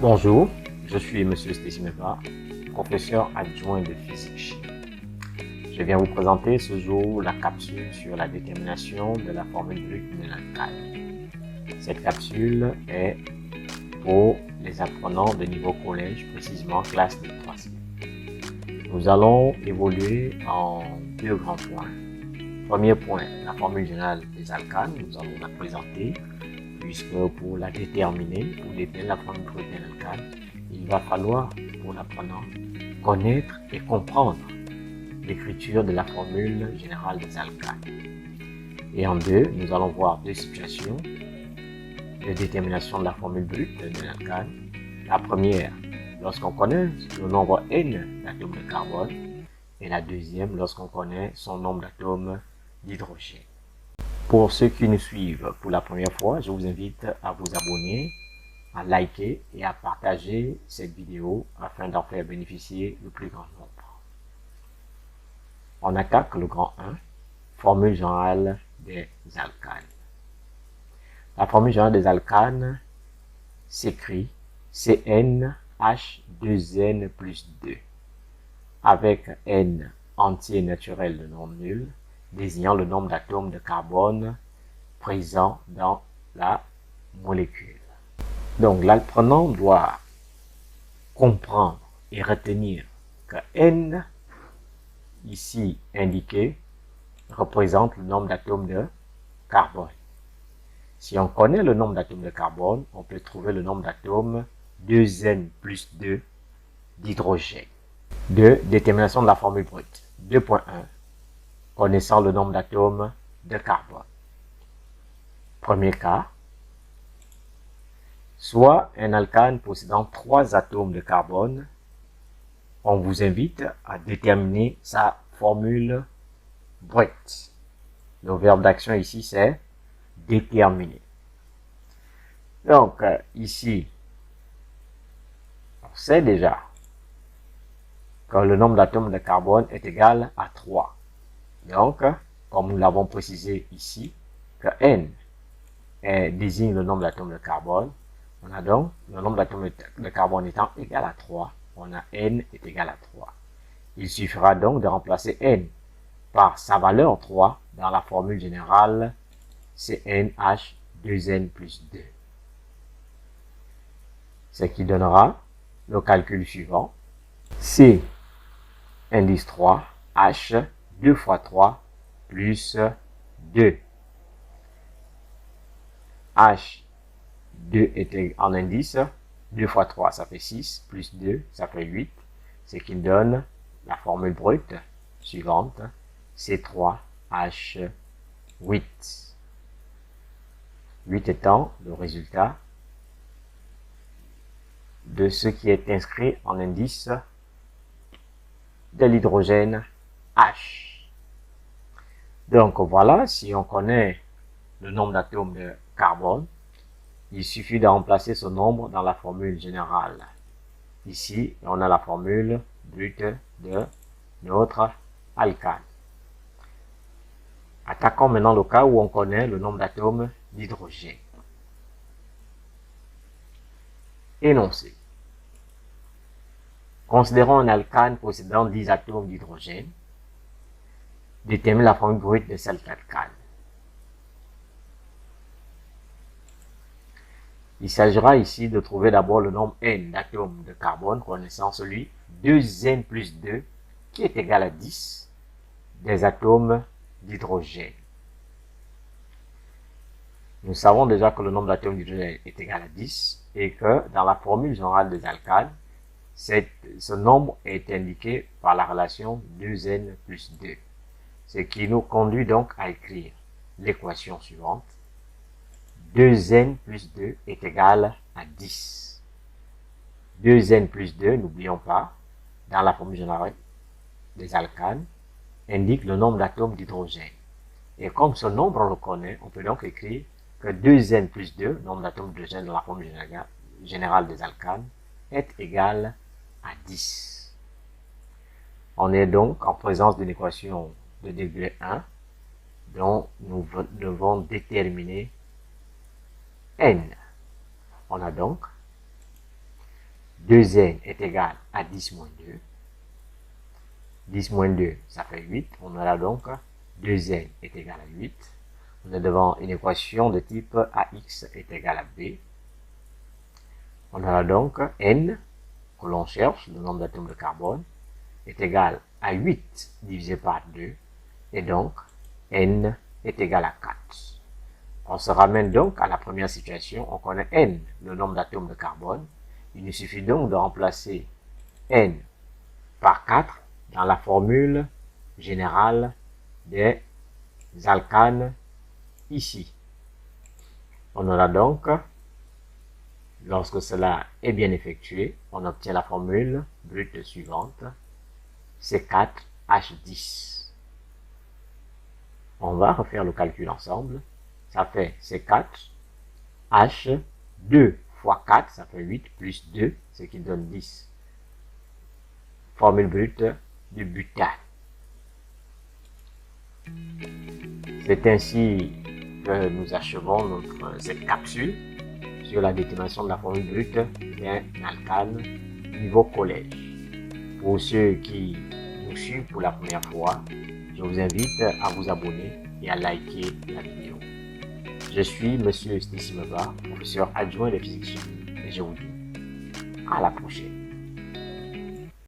Bonjour, je suis Monsieur Stésimeva, professeur adjoint de physique-chimie. Je viens vous présenter ce jour la capsule sur la détermination de la formule brute de l'alcane. Cette capsule est pour les apprenants de niveau collège, précisément classe de 3e. Nous allons évoluer en deux grands points. Premier point, la formule générale des alcanes, nous allons la présenter, puisque pour la déterminer, pour déterminer la formule brute d'un alcane, il va falloir, pour l'apprenant, connaître et comprendre l'écriture de la formule générale des alcanes. Et en deux, nous allons voir deux situations de détermination de la formule brute d'un alcane. La première, lorsqu'on connaît le nombre n d'atomes de carbone, et la deuxième, lorsqu'on connaît son nombre d'atomes d'hydrogène. Pour ceux qui nous suivent pour la première fois, je vous invite à vous abonner, à liker et à partager cette vidéo afin d'en faire bénéficier le plus grand nombre. On attaque le grand 1, formule générale des alcanes. La formule générale des alcanes s'écrit CnH2n plus 2, avec n entier naturel de nombre nul, désignant le nombre d'atomes de carbone présents dans la molécule. Donc, l'apprenant doit comprendre et retenir que n, ici indiqué, représente le nombre d'atomes de carbone. Si on connaît le nombre d'atomes de carbone, on peut trouver le nombre d'atomes 2n plus 2 d'hydrogène. 2. Détermination de la formule brute. 2.1. Connaissant le nombre d'atomes de carbone. Premier cas, soit un alcane possédant 3 atomes de carbone, on vous invite à déterminer sa formule brute. Le verbe d'action ici, c'est déterminer. Donc, ici, on sait déjà que le nombre d'atomes de carbone est égal à 3. Donc, comme nous l'avons précisé ici, que n désigne le nombre d'atomes de carbone, on a donc le nombre d'atomes de carbone étant égal à 3, on a n est égal à 3. Il suffira donc de remplacer n par sa valeur 3 dans la formule générale CnH2n plus 2. Ce qui donnera le calcul suivant. C indice 3, H 2 fois 3 plus 2. H 2 est en indice, 2 fois 3 ça fait 6, plus 2 ça fait 8, ce qui donne la formule brute suivante, C3H8. 8 étant le résultat de ce qui est inscrit en indice de l'hydrogène H. Donc voilà, si on connaît le nombre d'atomes de carbone, il suffit de remplacer ce nombre dans la formule générale. Ici, on a la formule brute de notre alcane. Attaquons maintenant le cas où on connaît le nombre d'atomes d'hydrogène. Énoncé. Considérons un alcane possédant 10 atomes d'hydrogène. Détermine la formule brute de cet alcane. Il s'agira ici de trouver d'abord le nombre n d'atomes de carbone, connaissant celui 2n plus 2, qui est égal à 10, des atomes d'hydrogène. Nous savons déjà que le nombre d'atomes d'hydrogène est égal à 10 et que dans la formule générale des alcanes, ce nombre est indiqué par la relation 2n plus 2, ce qui nous conduit donc à écrire l'équation suivante. 2n plus 2 est égal à 10. 2n plus 2, n'oublions pas, dans la formule générale des alcanes, indique le nombre d'atomes d'hydrogène. Et comme ce nombre on le connaît, on peut donc écrire que 2n plus 2, nombre d'atomes d'hydrogène dans la formule générale des alcanes, est égal à 10. On est donc en présence d'une équation de degré 1 dont nous devons déterminer n. On a donc 2n est égal à 10 moins 2. 10 moins 2, ça fait 8. On aura donc 2n est égal à 8. On est devant une équation de type ax est égal à b. On aura donc n, que l'on cherche, le nombre d'atomes de carbone, est égal à 8 divisé par 2. Et donc, n est égal à 4. On se ramène donc à la première situation. On connaît n, le nombre d'atomes de carbone. Il nous suffit donc de remplacer n par 4 dans la formule générale des alcanes ici. On aura donc, lorsque cela est bien effectué, on obtient la formule brute suivante, C4H10. On va refaire le calcul ensemble. Ça fait C4H, 2 fois 4, ça fait 8, plus 2, ce qui donne 10. Formule brute du butane. C'est ainsi que nous achevons cette capsule sur la détermination de la formule brute d'un alcane niveau collège. Pour ceux qui nous suivent pour la première fois, je vous invite à vous abonner et à liker la vidéo. Je suis Monsieur Stissimeva, professeur adjoint de physique chimie, et je vous dis à la prochaine.